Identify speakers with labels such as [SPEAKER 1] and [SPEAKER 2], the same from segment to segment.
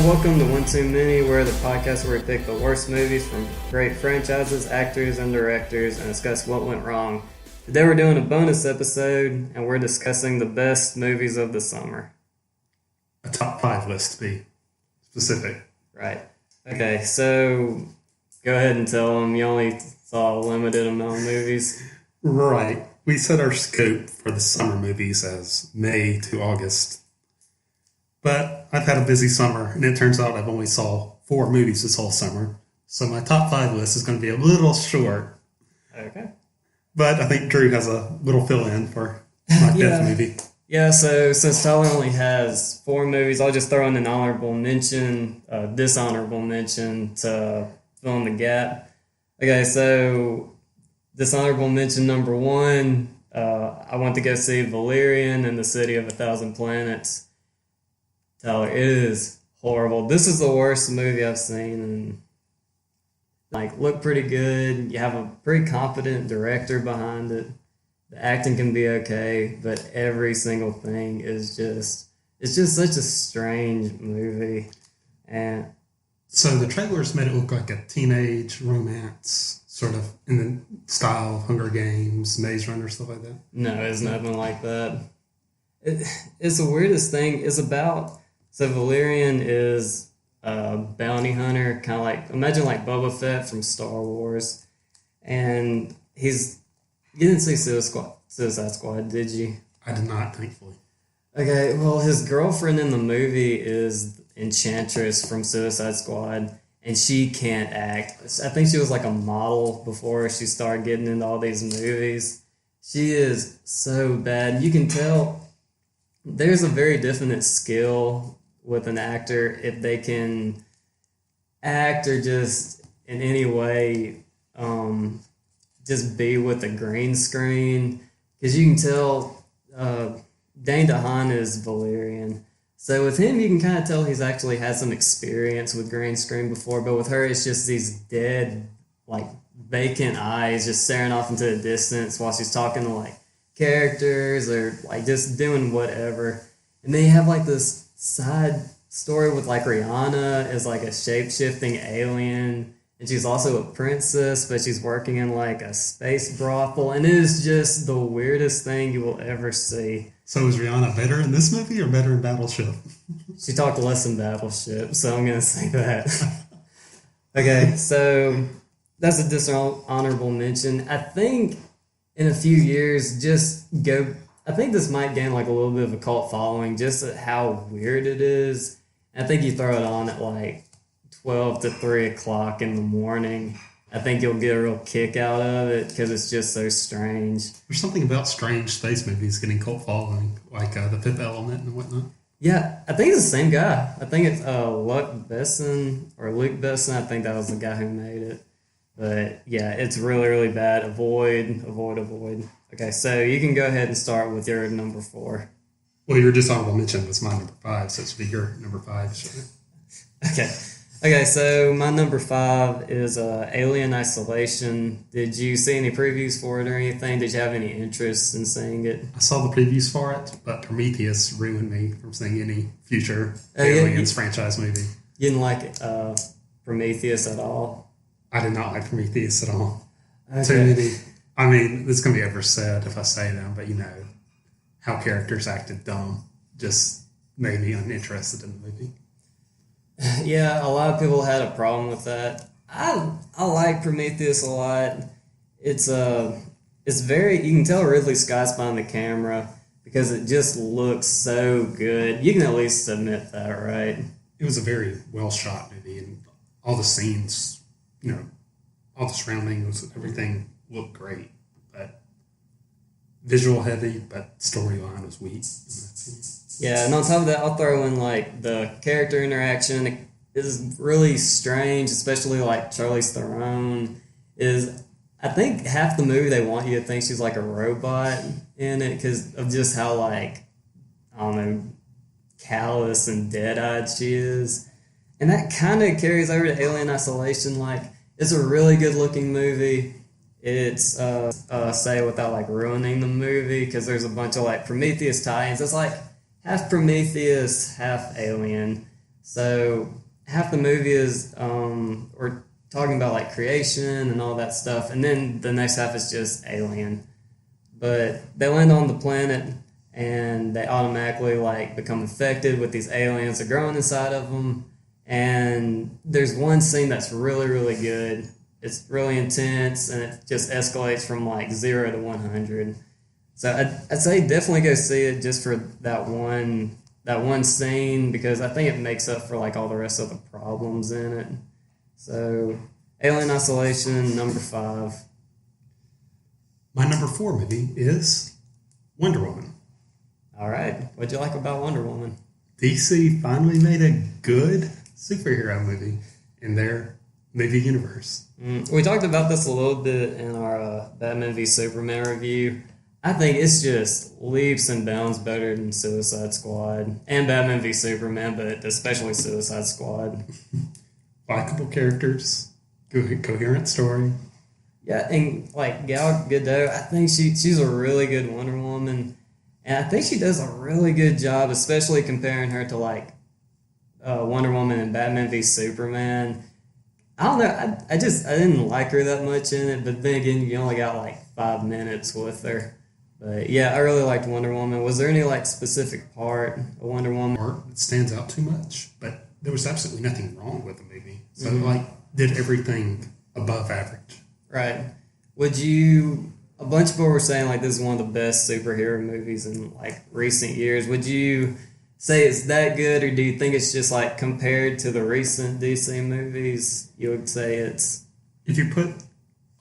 [SPEAKER 1] welcome to One Too Many. We're the podcast where we pick the worst movies from great franchises, actors, and directors and discuss what went wrong. Today we're doing a bonus episode and we're discussing the best movies of the summer.
[SPEAKER 2] A top 5 list to be specific.
[SPEAKER 1] Right. Okay, so go ahead and tell them you only saw a limited amount of movies.
[SPEAKER 2] Right. We set our scope for the summer movies as May to August. But I've had a busy summer, and it turns out I've only saw 4 movies this whole summer. So my top 5 list is going to be a little short.
[SPEAKER 1] Okay.
[SPEAKER 2] But I think Drew has a little fill-in for my 5th movie.
[SPEAKER 1] Yeah, so since Tyler only has 4 movies, I'll just throw in an honorable mention, dishonorable mention to fill in the gap. Okay, so dishonorable mention number 1, I went to go see Valerian and the City of a Thousand Planets. Tyler, it is horrible. This is the worst movie I've seen, and look pretty good. You have a pretty competent director behind it. The acting can be okay, but every single thing is it's just such a strange movie. And
[SPEAKER 2] so the trailers made it look like a teenage romance, sort of in the style of Hunger Games, Maze Runner, stuff like that.
[SPEAKER 1] No, it's nothing like that. It's the weirdest thing. It's about, so Valerian is a bounty hunter, kind of like, imagine like Boba Fett from Star Wars. And you didn't see Suicide Squad, did you?
[SPEAKER 2] I did not, thankfully.
[SPEAKER 1] Okay, well, his girlfriend in the movie is Enchantress from Suicide Squad, and she can't act. I think she was like a model before she started getting into all these movies. She is so bad. You can tell there's a very definite skill with an actor if they can act or just in any way just be with a green screen, because you can tell Dane DeHaan is Valerian. So with him, you can kind of tell he's actually had some experience with green screen before, but with her, it's just these dead, vacant eyes just staring off into the distance while she's talking to, characters or, just doing whatever. And then you have, this side story with, Rihanna is, a shape-shifting alien, and she's also a princess, but she's working in, a space brothel, and it is just the weirdest thing you will ever see.
[SPEAKER 2] So is Rihanna better in this movie or better in Battleship?
[SPEAKER 1] She talked less in Battleship, so I'm going to say that. Okay, so that's a dishonorable mention. I think in a few years, I think this might gain, a little bit of a cult following, just at how weird it is. I think you throw it on at, 12 to 3 o'clock in the morning. I think you'll get a real kick out of it because it's just so strange.
[SPEAKER 2] There's something about strange space movies getting cult following, like The Fifth Element and whatnot.
[SPEAKER 1] Yeah, I think it's the same guy. I think it's Luc Besson or Luc Besson. I think that was the guy who made it. But yeah, it's really, really bad. Avoid. Okay, so you can go ahead and start with your number 4.
[SPEAKER 2] Well, your dishonorable mention was my number 5, so it should be your number 5. Sure.
[SPEAKER 1] Okay, so my number 5 is Alien Isolation. Did you see any previews for it or anything? Did you have any interest in seeing it?
[SPEAKER 2] I saw the previews for it, but Prometheus ruined me from seeing any future Aliens franchise movie.
[SPEAKER 1] You didn't like Prometheus at all?
[SPEAKER 2] I did not like Prometheus at all.
[SPEAKER 1] Okay.
[SPEAKER 2] Too many. I mean, this is going to be oversaid if I say them, but how characters acted dumb just made me uninterested in the movie.
[SPEAKER 1] Yeah, a lot of people had a problem with that. I like Prometheus a lot. It's very, you can tell Ridley Scott's behind the camera because it just looks so good. You can at least admit that, right?
[SPEAKER 2] It was a very well shot movie, and all the scenes, all the surroundings, everything looked great. But visual heavy, but storyline was weak.
[SPEAKER 1] Yeah, and on top of that, I'll throw in the character interaction is really strange, especially Charlize Theron is. I think half the movie they want you to think she's a robot in it because of just how I don't know, callous and dead-eyed she is, and that kind of carries over to Alien Isolation. It's a really good-looking movie. It's say without ruining the movie because there's a bunch of Prometheus tie-ins. It's half Prometheus, half Alien. So half the movie is we're talking about like creation and all that stuff, and then the next half is just alien. But they land on the planet and they automatically like become infected with these aliens that are growing inside of them. And there's one scene that's really really good. It's really intense and it just escalates from like 0 to 100. So I'd say definitely go see it just for that one scene because I think it makes up for like all the rest of the problems in it. So Alien Isolation number 5.
[SPEAKER 2] My number 4 movie is Wonder Woman.
[SPEAKER 1] All right, what'd you like about Wonder Woman?
[SPEAKER 2] DC finally made a good superhero movie in their movie universe.
[SPEAKER 1] We talked about this a little bit in our Batman v Superman review. I think it's just leaps and bounds better than Suicide Squad and Batman v Superman, but especially Suicide Squad.
[SPEAKER 2] Likeable characters, coherent story.
[SPEAKER 1] Yeah, and like Gal Gadot, I think she's a really good Wonder Woman, and I think she does a really good job, especially comparing her to like Wonder Woman and Batman v Superman. I don't know, I didn't like her that much in it, but then again, you only got like 5 minutes with her. But yeah, I really liked Wonder Woman. Was there any like specific part of Wonder Woman?
[SPEAKER 2] Part that stands out too much, but there was absolutely nothing wrong with the movie. So like did everything above average.
[SPEAKER 1] Right. A bunch of people were saying like this is one of the best superhero movies in like recent years. Would you say it's that good, or do you think it's just like compared to the recent DC movies, you would say it's...
[SPEAKER 2] If you put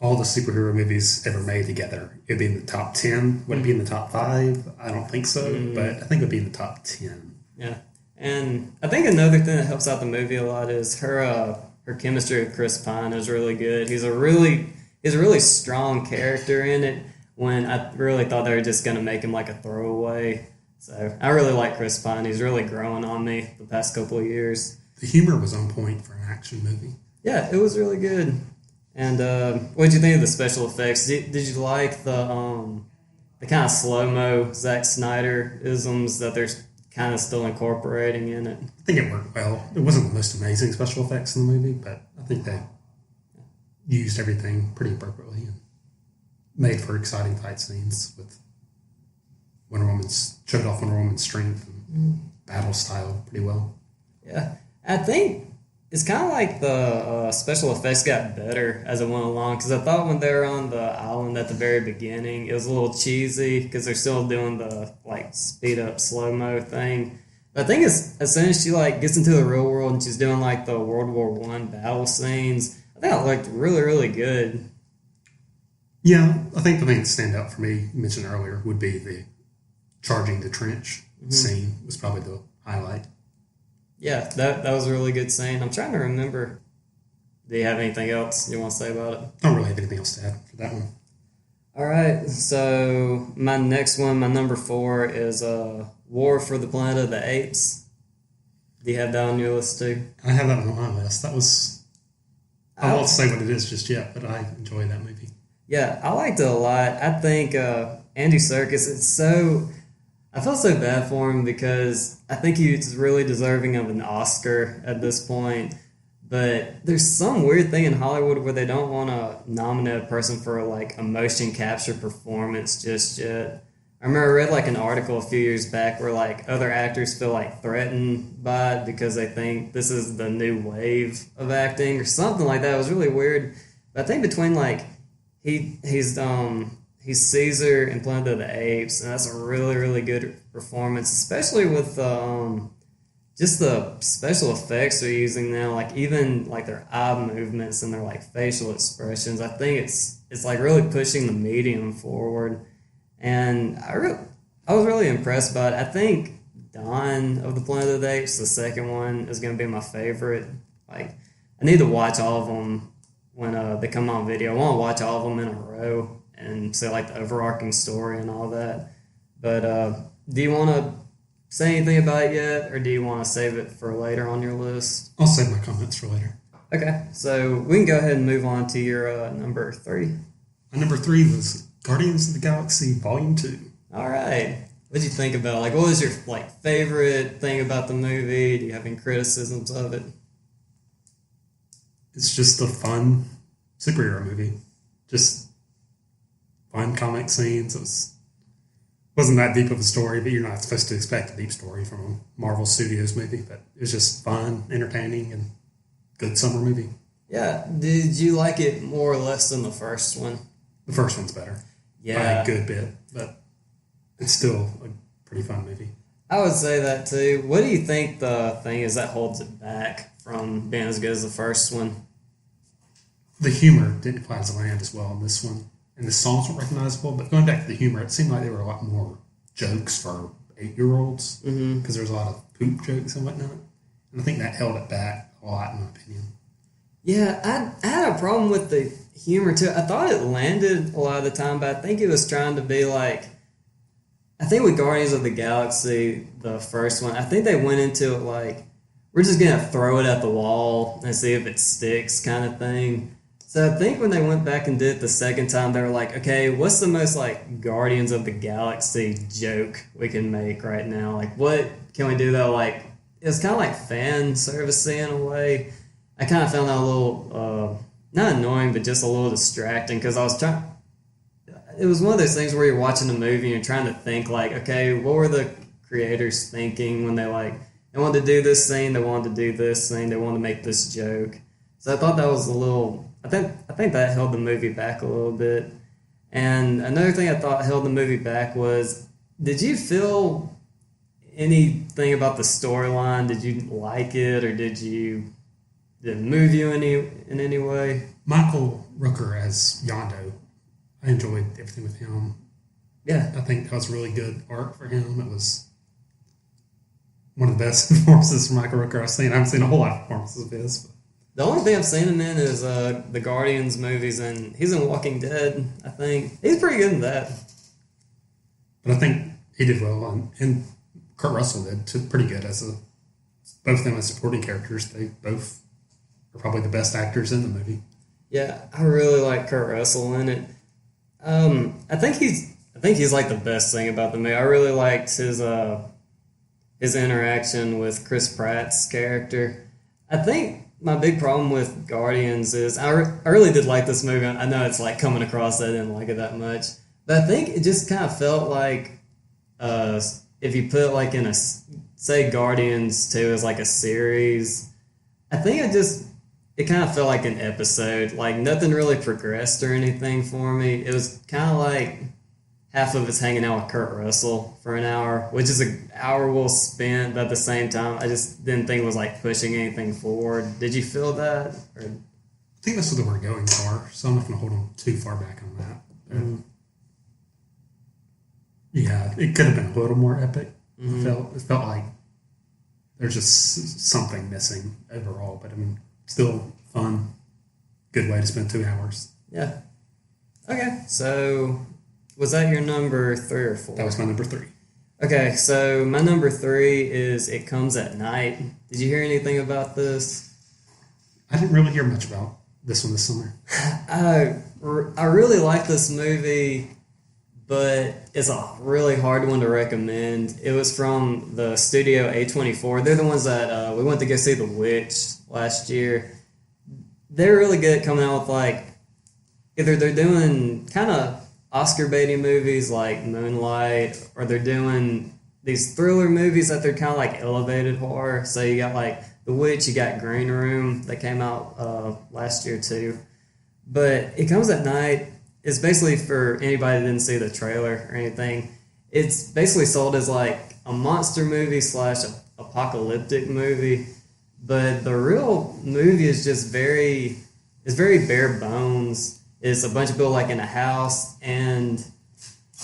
[SPEAKER 2] all the superhero movies ever made together, it'd be in the top 10. Would it be in the top 5? I don't think so, but I think it would be in the top 10.
[SPEAKER 1] Yeah. And I think another thing that helps out the movie a lot is her chemistry with Chris Pine is really good. He's a really strong character in it when I really thought they were just going to make him like a throwaway. So I really like Chris Pine. He's really growing on me the past couple of years.
[SPEAKER 2] The humor was on point for an action movie.
[SPEAKER 1] Yeah, it was really good. And what did you think of the special effects? Did you like the kind of slow-mo Zack Snyder isms that they're kind of still incorporating in it?
[SPEAKER 2] I think it worked well. It wasn't the most amazing special effects in the movie, but I think they used everything pretty appropriately and made for exciting fight scenes with showed off Wonder Woman's strength and battle style pretty well.
[SPEAKER 1] Yeah, I think it's kind of like the special effects got better as it went along, because I thought when they were on the island at the very beginning, it was a little cheesy because they're still doing the like speed up slow mo thing. But I think as soon as she like gets into the real world and she's doing like the World War I battle scenes, I think it looked really really good.
[SPEAKER 2] Yeah, I think the thing that stand out for me, you mentioned earlier, would be the charging the trench scene was probably the highlight.
[SPEAKER 1] Yeah, that was a really good scene. I'm trying to remember. Do you have anything else you want to say about it?
[SPEAKER 2] I don't really have anything else to add for that one.
[SPEAKER 1] All right, so my next one, my number 4, is War for the Planet of the Apes. Do you have that on your list too?
[SPEAKER 2] I have that on my list. I won't say what it is just yet, but I enjoy that movie.
[SPEAKER 1] Yeah, I liked it a lot. I think Andy Serkis, I feel so bad for him because I think he's really deserving of an Oscar at this point. But there's some weird thing in Hollywood where they don't want to nominate a person for like a motion capture performance just yet. I remember I read like an article a few years back where like other actors feel like threatened by it because they think this is the new wave of acting or something like that. It was really weird. But I think between like he's Caesar in Planet of the Apes, and that's a really really good performance, especially with just the special effects they're using now, like even like their eye movements and their like facial expressions. I think it's like really pushing the medium forward, and I was really impressed by it. I think Dawn of the Planet of the Apes, the second one, is going to be my favorite. Like I need to watch all of them when they come on video. I want to watch all of them in a row and say like the overarching story and all that. But do you want to say anything about it yet, or do you want to save it for later on your list?
[SPEAKER 2] I'll save my comments for later.
[SPEAKER 1] Okay, so we can go ahead and move on to your number 3.
[SPEAKER 2] My number 3 was Guardians of the Galaxy Volume 2.
[SPEAKER 1] All right. What'd you think about like what was your like favorite thing about the movie? Do you have any criticisms of it?
[SPEAKER 2] It's just a fun superhero movie. Just fun comic scenes. Wasn't that deep of a story, but you're not supposed to expect a deep story from a Marvel Studios movie. But it was just fun, entertaining, and good summer movie.
[SPEAKER 1] Yeah. Did you like it more or less than the first one?
[SPEAKER 2] The first one's better by
[SPEAKER 1] Yeah.
[SPEAKER 2] a good bit, but it's still a pretty fun movie.
[SPEAKER 1] I would say that too. What do you think the thing is that holds it back from being as good as the first one?
[SPEAKER 2] The humor didn't quite as land as well in this one, and the songs weren't recognizable. But going back to the humor, it seemed like there were a lot more jokes for 8-year-olds because there was a lot of poop jokes and whatnot, and I think that held it back a lot, in my opinion.
[SPEAKER 1] Yeah, I had a problem with the humor too. I thought it landed a lot of the time, but I think it was trying to be like. I think with Guardians of the Galaxy, the first one, I think they went into it like we're just gonna throw it at the wall and see if it sticks, kind of thing. So I think when they went back and did it the second time, they were like, okay, what's the most like Guardians of the Galaxy joke we can make right now? Like, what can we do though? Like, it's kind of like fan servicey in a way. I kind of found that a little, not annoying, but just a little distracting because I was trying. It was one of those things where you're watching a movie and you're trying to think like, okay, what were the creators thinking when they wanted to do this thing, they wanted to do this thing, they wanted to make this joke. So I thought that was a little. I think that held the movie back a little bit. And another thing I thought held the movie back was, did you feel anything about the storyline? Did you like it, or did it move you in any way?
[SPEAKER 2] Michael Rooker as Yondu, I enjoyed everything with him.
[SPEAKER 1] Yeah,
[SPEAKER 2] I think that was a really good arc for him. It was one of the best performances from Michael Rooker I've seen. I haven't seen a whole lot of performances of his. But
[SPEAKER 1] the only thing I've seen him in is the Guardians movies, and he's in Walking Dead. I think he's pretty good in that.
[SPEAKER 2] I think he did well, and Kurt Russell did too, pretty good both of them as supporting characters. They both are probably the best actors in the movie.
[SPEAKER 1] Yeah, I really like Kurt Russell in it. I think he's like the best thing about the movie. I really liked his interaction with Chris Pratt's character. I think my big problem with Guardians is I really did like this movie. I know it's like coming across that I didn't like it that much, but I think it just kind of felt like if you put like in say Guardians 2 as like a series, I think it kind of felt like an episode. Like nothing really progressed or anything for me. It was kind of like half of it's hanging out with Kurt Russell for an hour, which is an hour well spent, but at the same time, I just didn't think it was like pushing anything forward. Did you feel that? Or?
[SPEAKER 2] I think that's what they were going for, so I'm not going to hold them too far back on that. Mm-hmm. Yeah, it could have been a little more epic. Mm-hmm. It felt like there's just something missing overall, but I mean, still fun, good way to spend 2 hours.
[SPEAKER 1] Yeah. Okay, so was that your number 3 or 4?
[SPEAKER 2] That was my number 3.
[SPEAKER 1] Okay, so my number 3 is It Comes at Night. Did you hear anything about this?
[SPEAKER 2] I didn't really hear much about this one this summer.
[SPEAKER 1] I really like this movie, but it's a really hard one to recommend. It was from the studio A24. They're the ones that we went to go see The Witch last year. They're really good at coming out with like either they're doing kind of Oscar baiting movies like Moonlight, or they're doing these thriller movies that they're kind of like elevated horror. So you got like The Witch, you got Green Room that came out last year too. But It Comes at Night is basically, for anybody that didn't see the trailer or anything, it's basically sold as like a monster movie / apocalyptic movie. But the real movie is just very bare bones. It's a bunch of people like in a house, and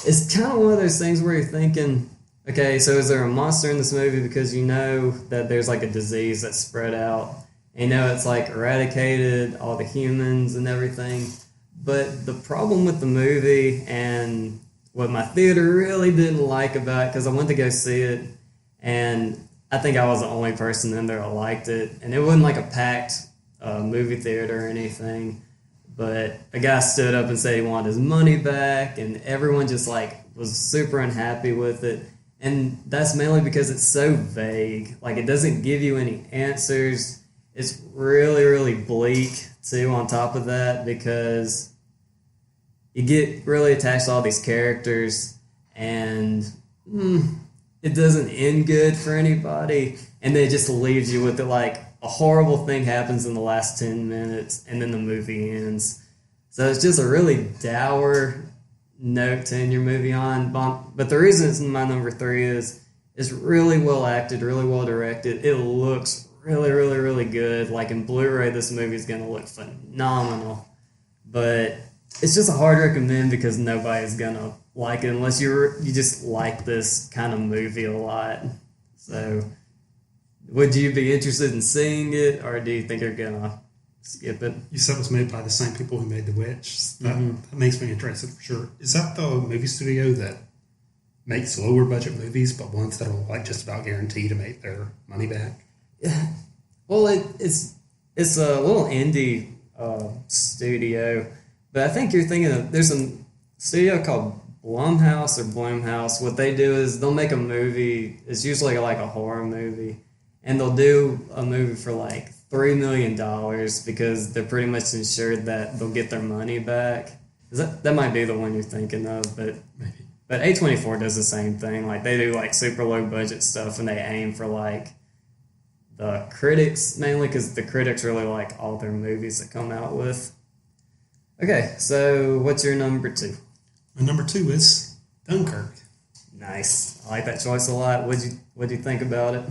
[SPEAKER 1] it's kind of one of those things where you're thinking, okay, so is there a monster in this movie? Because you know that there's like a disease that's spread out. And you know it's like eradicated all the humans and everything. But the problem with the movie, and what my theater really didn't like about it, because I went to go see it, and I think I was the only person in there that liked it. And it wasn't like a packed movie theater or anything. But a guy stood up and said he wanted his money back, and everyone just like was super unhappy with it. And that's mainly because it's so vague. Like, it doesn't give you any answers. It's really, really bleak, too, on top of that, because you get really attached to all these characters, and it doesn't end good for anybody. And then it just leaves you with it, like, a horrible thing happens in the last 10 minutes, and then the movie ends. So it's just a really dour note to end your movie on. But the reason it's my number 3 is it's really well acted, really well directed. It looks really, really, really good. Like, in Blu-ray, this movie is going to look phenomenal. But it's just a hard recommend because nobody's going to like it unless you just like this kind of movie a lot. So, would you be interested in seeing it, or do you think you're going to skip it?
[SPEAKER 2] You said it was made by the same people who made The Witch. That makes me interested for sure. Is that the movie studio that makes lower budget movies, but ones that are like just about guaranteed to make their money back?
[SPEAKER 1] Yeah. Well, it's a little indie studio, but I think you're thinking of, there's a studio called Blumhouse. What they do is they'll make a movie. It's usually like a horror movie, and they'll do a movie for like $3 million because they're pretty much insured that they'll get their money back. That might be the one you're thinking of, but
[SPEAKER 2] maybe.
[SPEAKER 1] But A24 does the same thing. Like, they do like super low budget stuff, and they aim for like the critics mainly because the critics really like all their movies that come out with. Okay, so what's your number 2?
[SPEAKER 2] My number 2 is Dunkirk.
[SPEAKER 1] Nice. I like that choice a lot. What'd you think about it?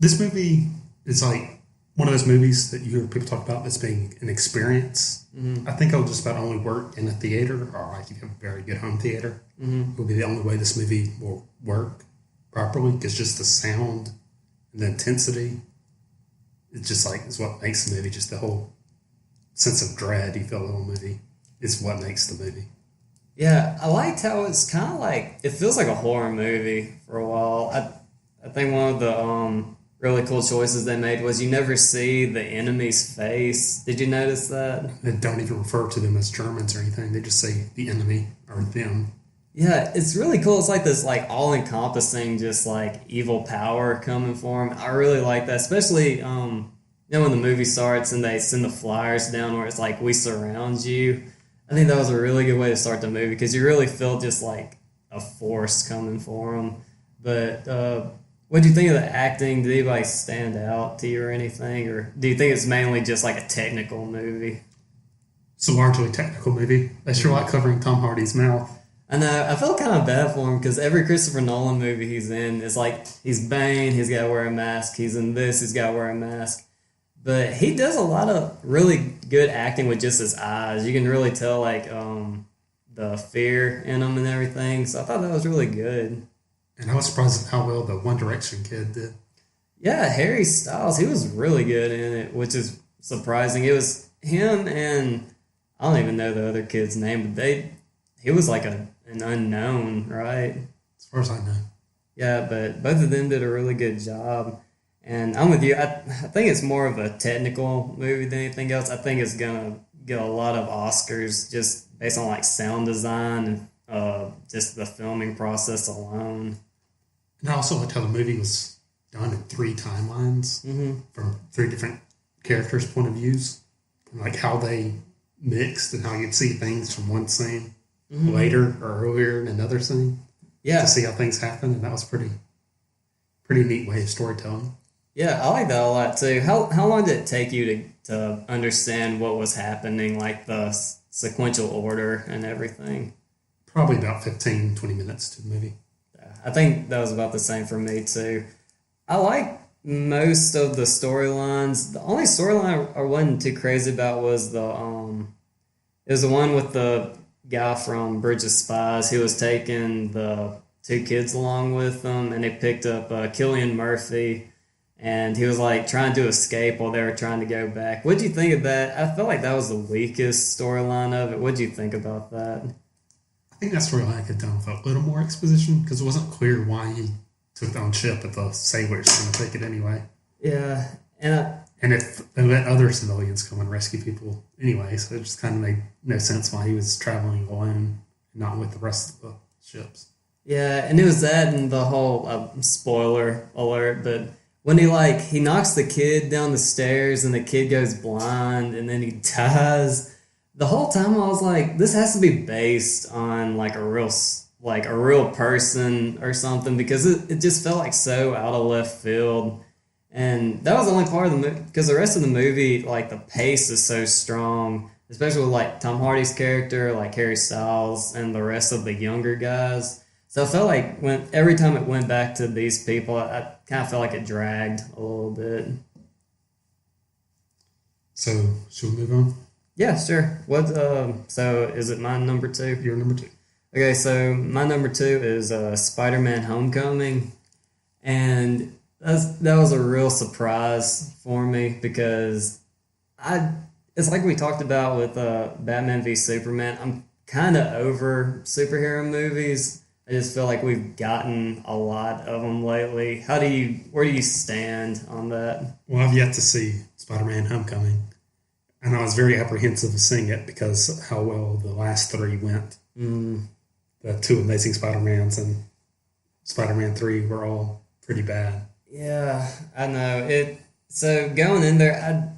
[SPEAKER 2] This movie is like one of those movies that you hear people talk about as being an experience. I think it'll just about only work in a theater, or like if you have a very good home theater. It will be the only way this movie will work properly, because just the sound and the intensity, it's just like, is what makes the movie. Just the whole sense of dread you feel in the whole movie is what makes the movie.
[SPEAKER 1] Yeah, I liked how it's kind of like, it feels like a horror movie for a while. I think one of the really cool choices they made was you never see the enemy's face. Did you notice that?
[SPEAKER 2] They don't even refer to them as Germans or anything. They just say the enemy or them.
[SPEAKER 1] Yeah, it's really cool. It's like this like all-encompassing just like evil power coming for him. I really like that, especially when the movie starts and they send the flyers down where it's like, we surround you. I think that was a really good way to start the movie because you really feel just like a force coming for him. But what do you think of the acting? Did anybody stand out to you or anything? Or do you think it's mainly just like a technical movie?
[SPEAKER 2] It's a largely technical movie. They sure like covering Tom Hardy's mouth.
[SPEAKER 1] I know. I felt kind of bad for him because every Christopher Nolan movie he's in is like, he's Bane, he's got to wear a mask. He's in this, he's got to wear a mask. But he does a lot of really good acting with just his eyes. You can really tell like the fear in him and everything. So I thought that was really good.
[SPEAKER 2] And I was surprised at how well the One Direction kid did.
[SPEAKER 1] Yeah, Harry Styles, he was really good in it, which is surprising. It was him and I don't even know the other kid's name, but he was like an unknown, right?
[SPEAKER 2] As far as I know.
[SPEAKER 1] Yeah, but both of them did a really good job. And I'm with you. I think it's more of a technical movie than anything else. I think it's going to get a lot of Oscars just based on like sound design and just the filming process alone.
[SPEAKER 2] And I also liked how the movie was done in 3 timelines from 3 different characters' point of views. And like how they mixed and how you'd see things from one scene later or earlier in another scene.
[SPEAKER 1] Yeah.
[SPEAKER 2] To see how things happen. And that was pretty neat way of storytelling.
[SPEAKER 1] Yeah, I like that a lot too. How long did it take you to understand what was happening, like the sequential order and everything?
[SPEAKER 2] Probably about 15, 20 minutes to the movie.
[SPEAKER 1] I think that was about the same for me too. I like most of the storylines. The only storyline I wasn't too crazy about was it was the one with the guy from Bridge of Spies who was taking the 2 kids along with him, and they picked up Cillian Murphy. And he was like trying to escape while they were trying to go back. What do you think of that? I felt like that was the weakest storyline of it. What do you think about that?
[SPEAKER 2] I think that storyline could have done with a little more exposition because it wasn't clear why he took the own ship if the sailors were going to take it anyway.
[SPEAKER 1] Yeah,
[SPEAKER 2] and if they let other civilians come and rescue people anyway, so it just kind of made no sense why he was traveling alone and not with the rest of the ships.
[SPEAKER 1] Yeah, and it was that and the whole spoiler alert, but when he knocks the kid down the stairs and the kid goes blind and then he dies, the whole time I was like, this has to be based on like like a real person or something because it just felt like so out of left field. And that was the only part of the movie because the rest of the movie, like the pace is so strong, especially with like Tom Hardy's character, like Harry Styles, and the rest of the younger guys. So I felt like when every time it went back to these people, I kind of felt like it dragged a little bit.
[SPEAKER 2] So, should we move on?
[SPEAKER 1] Yeah, sure. What? So is it my number two?
[SPEAKER 2] Your number two.
[SPEAKER 1] Okay, so my number two is Spider-Man: Homecoming, and that was a real surprise for me because I it's like we talked about with Batman v Superman. I'm kind of over superhero movies. I just feel like we've gotten a lot of them lately. Where do you stand on that?
[SPEAKER 2] Well, I've yet to see Spider-Man: Homecoming, and I was very apprehensive of seeing it because how well the last three went.
[SPEAKER 1] Mm,
[SPEAKER 2] The two Amazing Spider-Mans and Spider-Man 3 were all pretty bad.
[SPEAKER 1] yeah, I know it. So going in there,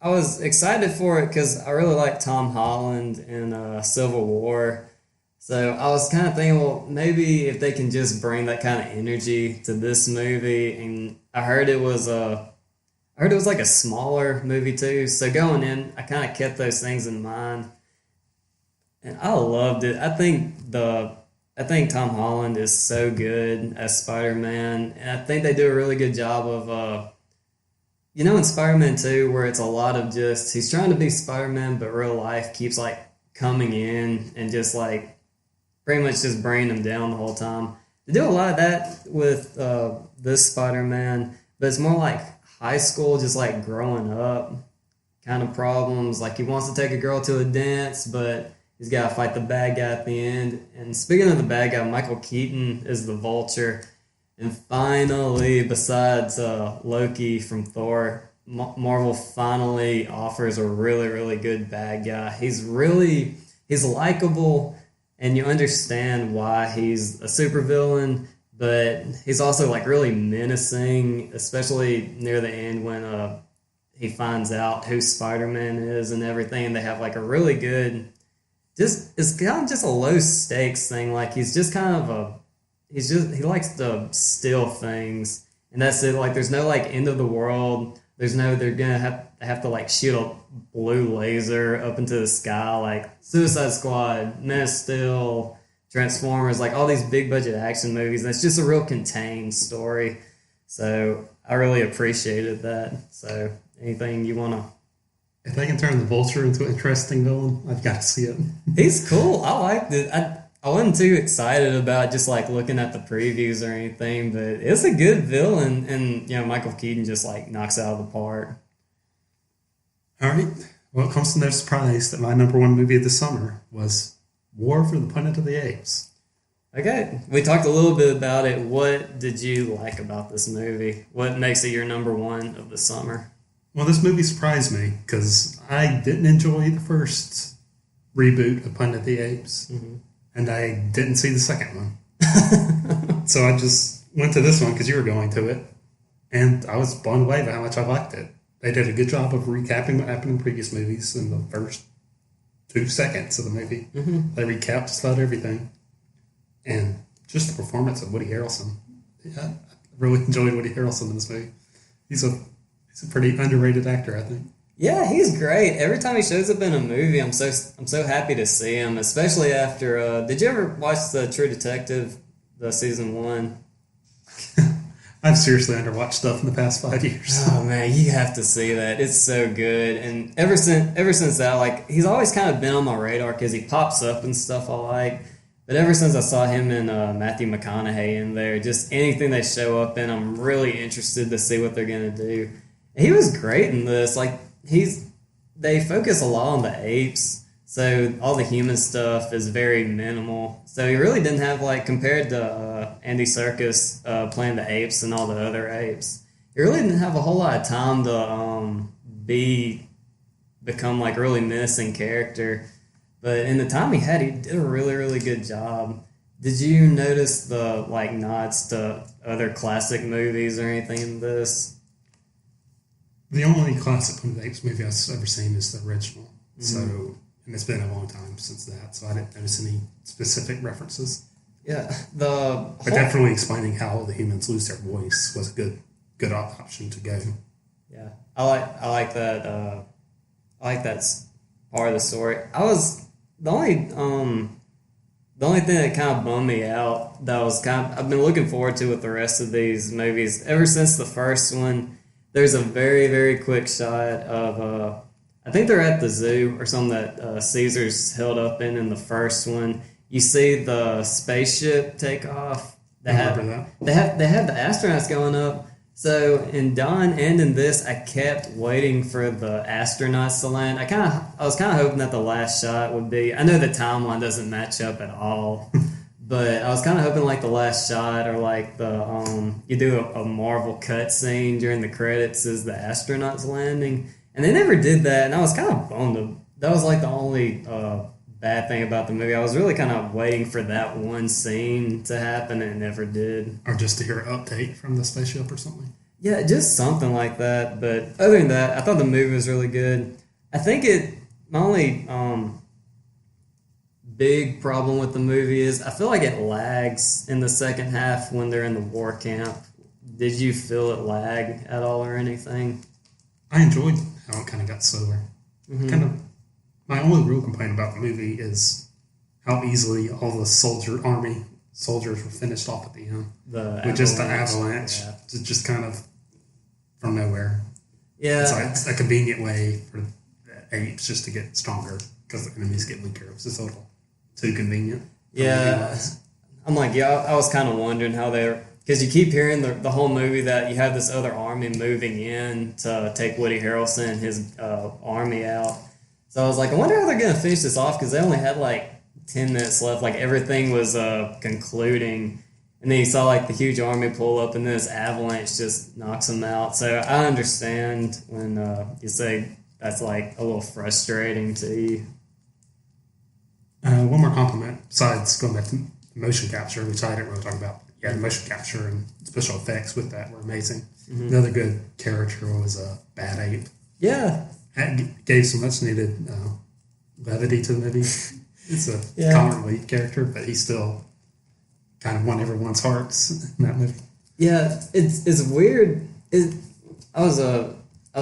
[SPEAKER 1] I was excited for it because I really like Tom Holland in Civil War. So I was kind of thinking, well, maybe if they can just bring that kind of energy to this movie, and I heard it was like a smaller movie too. So going in, I kind of kept those things in mind, and I loved it. I think Tom Holland is so good as Spider Man, and I think they do a really good job of in Spider Man 2, where it's a lot of just he's trying to be Spider Man, but real life keeps like coming in and just like pretty much just bringing him down the whole time. They do a lot of that with this Spider Man, but it's more like high school, just like growing up kind of problems. Like he wants to take a girl to a dance, but he's got to fight the bad guy at the end. And speaking of the bad guy, Michael Keaton is the Vulture. And finally, besides Loki from Thor, Marvel finally offers a really, really good bad guy. He's likable, and you understand why he's a supervillain, but he's also like really menacing, especially near the end when he finds out who Spider-Man is and everything. And they have like a really good, just it's kind of just a low stakes thing. Like he's just kind of he likes to steal things, and that's it. Like there's no like end of the world. There's no they're gonna have to like shoot a blue laser up into the sky like Suicide Squad, Man of Steel, Transformers, like all these big budget action movies. And it's just a real contained story. So I really appreciated that. So anything you wanna?
[SPEAKER 2] If they can turn the Vulture into an interesting villain, I've got to see it.
[SPEAKER 1] He's cool. I liked it. I wasn't too excited about just like looking at the previews or anything, but it's a good villain, and Michael Keaton just like knocks out of the park.
[SPEAKER 2] All right. Well, it comes to no surprise that my number one movie of the summer was War for the Planet of the Apes.
[SPEAKER 1] Okay, we talked a little bit about it. What did you like about this movie? What makes it your number one of the summer?
[SPEAKER 2] Well, this movie surprised me because I didn't enjoy the first reboot of Planet of the Apes, and I didn't see the second one. So I just went to this one because you were going to it, and I was blown away by how much I liked it. They did a good job of recapping what happened in previous movies in the first 2 seconds of the movie. They recapped just about everything. And just the performance of Woody Harrelson. Yeah, I really enjoyed Woody Harrelson in this movie. He's a pretty underrated actor, I think.
[SPEAKER 1] Yeah, he's great. Every time he shows up in a movie, I'm so happy to see him. Especially after. Did you ever watch the True Detective, the season 1?
[SPEAKER 2] I've seriously underwatched stuff in the past 5 years.
[SPEAKER 1] Oh man, you have to see that. It's so good. And ever since that, like he's always kind of been on my radar because he pops up and stuff I like. But ever since I saw him and Matthew McConaughey in there, just anything they show up in, I'm really interested to see what they're gonna do. He was great in this. Like they focus a lot on the apes, so all the human stuff is very minimal. So he really didn't have like compared to Andy Serkis playing the apes and all the other apes. He really didn't have a whole lot of time to become like a really menacing character. But in the time he had, he did a really, really good job. Did you notice the like nods to other classic movies or anything in this?
[SPEAKER 2] The only classic Planet of the Apes movie I've ever seen is the original. So,
[SPEAKER 1] Mm-hmm.
[SPEAKER 2] and it's been a long time since that, so I didn't notice any specific references.
[SPEAKER 1] Yeah, the
[SPEAKER 2] But definitely explaining how the humans lose their voice was a good option to go.
[SPEAKER 1] yeah, I like that. I like that part of the story. I was the only thing that kind of bummed me out that was I've been looking forward to with the rest of these movies ever since the first one. There's a very very quick shot of I think they're at the zoo or something that Caesar's held up in the first one. You see the spaceship take off.
[SPEAKER 2] I remember that.
[SPEAKER 1] They have the astronauts going up. So in Dawn and in this, I kept waiting for the astronauts to land. I was kind of hoping that the last shot would be. I know the timeline doesn't match up at all, but I was kind of hoping like the last shot or like the you do a Marvel cut scene during the credits is the astronauts landing, and they never did that, and I was kind of bummed. That was like the only bad thing about the movie. I was really kind of waiting for that one scene to happen, and it never did.
[SPEAKER 2] Or just to hear an update from the spaceship or something.
[SPEAKER 1] Yeah, just something like that. But other than that, I thought the movie was really good. I think my only big problem with the movie is I feel like it lags in the second half when they're in the war camp. Did you feel it lag at all or anything?
[SPEAKER 2] I enjoyed how it kind of got slower.
[SPEAKER 1] Mm-hmm.
[SPEAKER 2] Kind of. My only real complaint about the movie is how easily all the army soldiers were finished off at the end. With just the avalanche.
[SPEAKER 1] Yeah.
[SPEAKER 2] Just kind of from nowhere.
[SPEAKER 1] Yeah.
[SPEAKER 2] It's like a convenient way for the apes just to get stronger because the enemies get weaker. It was just a little too convenient.
[SPEAKER 1] Yeah. I'm like, yeah, I was kind of wondering how they're. Because you keep hearing the whole movie that you have this other army moving in to take Woody Harrelson and his army out. So I was like, I wonder how they're going to finish this off because they only had like 10 minutes left. Like everything was concluding. And then you saw like the huge army pull up and then this avalanche just knocks them out. So I understand when you say that's like a little frustrating to you.
[SPEAKER 2] One more compliment besides going back to motion capture, which I didn't really talk about. Yeah, the motion capture and special effects with that were amazing. Mm-hmm. Another good character was a Bad Ape.
[SPEAKER 1] Yeah.
[SPEAKER 2] That gave some much needed levity to the movie. It's a comic relief character, but he still kind of won everyone's hearts in that movie.
[SPEAKER 1] Yeah, it's weird. I was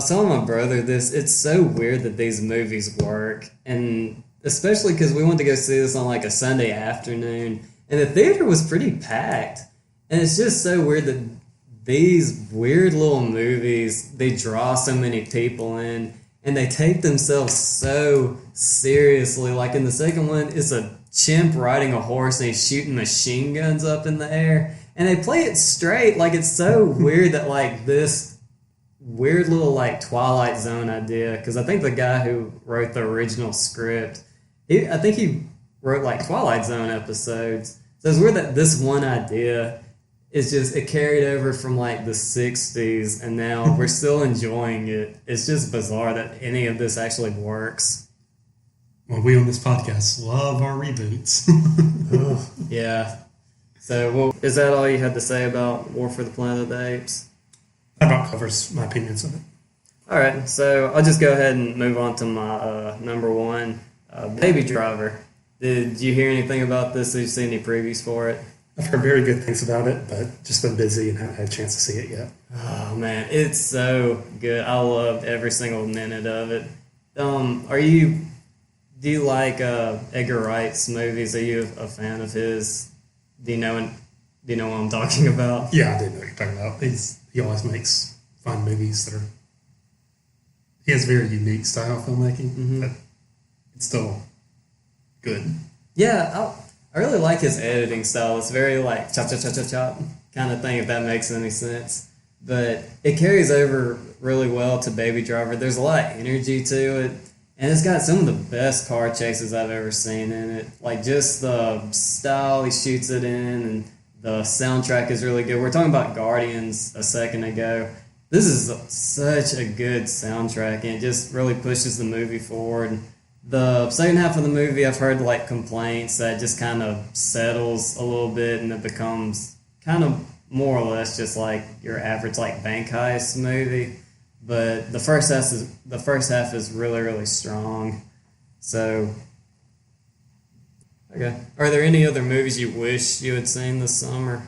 [SPEAKER 1] telling my brother this. It's so weird that these movies work, and especially because we went to go see this on like a Sunday afternoon, and the theater was pretty packed. And it's just so weird that these weird little movies, they draw so many people in, and they take themselves so seriously. Like in the second one, it's a chimp riding a horse and he's shooting machine guns up in the air. And they play it straight. Like it's so weird that like this weird little like Twilight Zone idea. Because I think the guy who wrote the original script, I think he wrote like Twilight Zone episodes. So it's weird that this one idea is just, it carried over from like the 60s and now we're still enjoying it. It's just bizarre that any of this actually works.
[SPEAKER 2] Well, we on this podcast love our reboots.
[SPEAKER 1] Yeah. So, well, is that all you had to say about War for the Planet of the Apes?
[SPEAKER 2] That about covers my opinions of it.
[SPEAKER 1] All right, so I'll just go ahead and move on to my number one, Baby Driver. Did you hear anything about this? Did you see any previews for it?
[SPEAKER 2] I've heard very good things about it, but just been busy and haven't had a chance to see it yet.
[SPEAKER 1] Oh man, it's so good. I loved every single minute of it. Do you like Edgar Wright's movies? Are you a fan of his? Do you know what I'm talking about?
[SPEAKER 2] Yeah, I do know what you're talking about. He always makes fun movies that are. He has very unique style of filmmaking, but it's still good.
[SPEAKER 1] Yeah, I really like his editing style. It's very like chop chop chop chop chop kind of thing, if that makes any sense. But it carries over really well to Baby Driver. There's a lot of energy to it. And it's got some of the best car chases I've ever seen in it. Like, just the style he shoots it in, and the soundtrack is really good. We were talking about Guardians a second ago. This is such a good soundtrack, and it just really pushes the movie forward. The second half of the movie, I've heard like complaints that it just kind of settles a little bit and it becomes kind of more or less just like your average like bank heist movie. But the first half is really really strong. So okay, are there any other movies you wish you had seen this summer?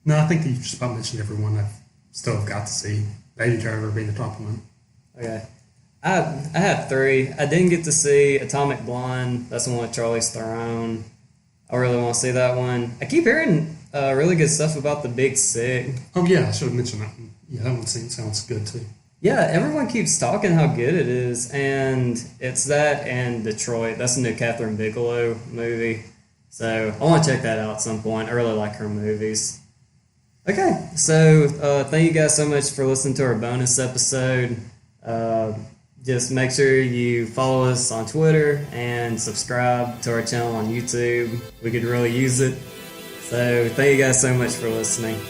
[SPEAKER 2] No, I think you just about mentioned everyone I still have got to see. Baby Driver being the top one.
[SPEAKER 1] Okay. I have three. I didn't get to see Atomic Blonde. That's the one with Charlize Theron. I really want to see that one. I keep hearing really good stuff about The Big Sick.
[SPEAKER 2] Oh yeah, I should have mentioned that one. Yeah, that one sounds good too.
[SPEAKER 1] Yeah, everyone keeps talking how good it is, and it's that and Detroit. That's a new Catherine Bigelow movie. So I want to check that out at some point. I really like her movies. Okay, so thank you guys so much for listening to our bonus episode. Just make sure you follow us on Twitter and subscribe to our channel on YouTube. We could really use it. So thank you guys so much for listening.